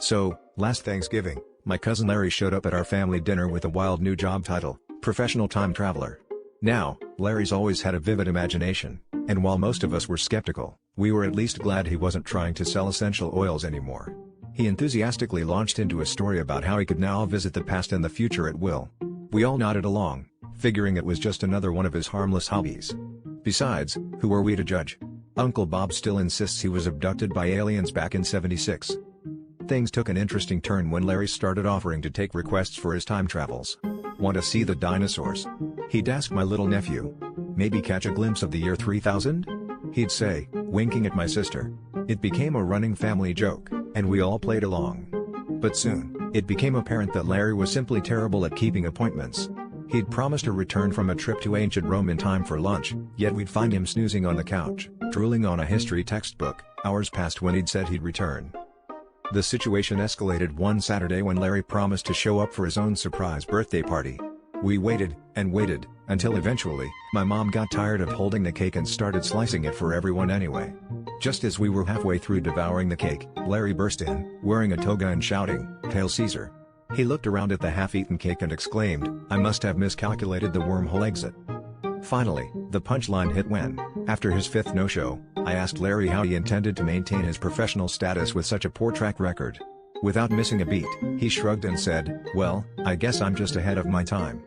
So, last Thanksgiving, my cousin Larry showed up at our family dinner with a wild new job title, professional time traveler. Now, Larry's always had a vivid imagination, and while most of us were skeptical, we were at least glad he wasn't trying to sell essential oils anymore. He enthusiastically launched into a story about how he could now visit the past and the future at will. We all nodded along, figuring it was just another one of his harmless hobbies. Besides, who are we to judge? Uncle Bob still insists he was abducted by aliens back in '76. Things took an interesting turn when Larry started offering to take requests for his time travels. Want to see the dinosaurs? He'd ask my little nephew. Maybe catch a glimpse of the year 3000? He'd say, winking at my sister. It became a running family joke, and we all played along. But soon, it became apparent that Larry was simply terrible at keeping appointments. He'd promised a return from a trip to ancient Rome in time for lunch, yet we'd find him snoozing on the couch, drooling on a history textbook, hours past when he'd said he'd return. The situation escalated one Saturday when Larry promised to show up for his own surprise birthday party. We waited, and waited, until eventually, my mom got tired of holding the cake and started slicing it for everyone anyway. Just as we were halfway through devouring the cake, Larry burst in, wearing a toga and shouting, "Hail Caesar!" He looked around at the half-eaten cake and exclaimed, "I must have miscalculated the wormhole exit." Finally, the punchline hit when, after his fifth no-show, I asked Larry how he intended to maintain his professional status with such a poor track record. Without missing a beat, he shrugged and said, "Well, I guess I'm just ahead of my time."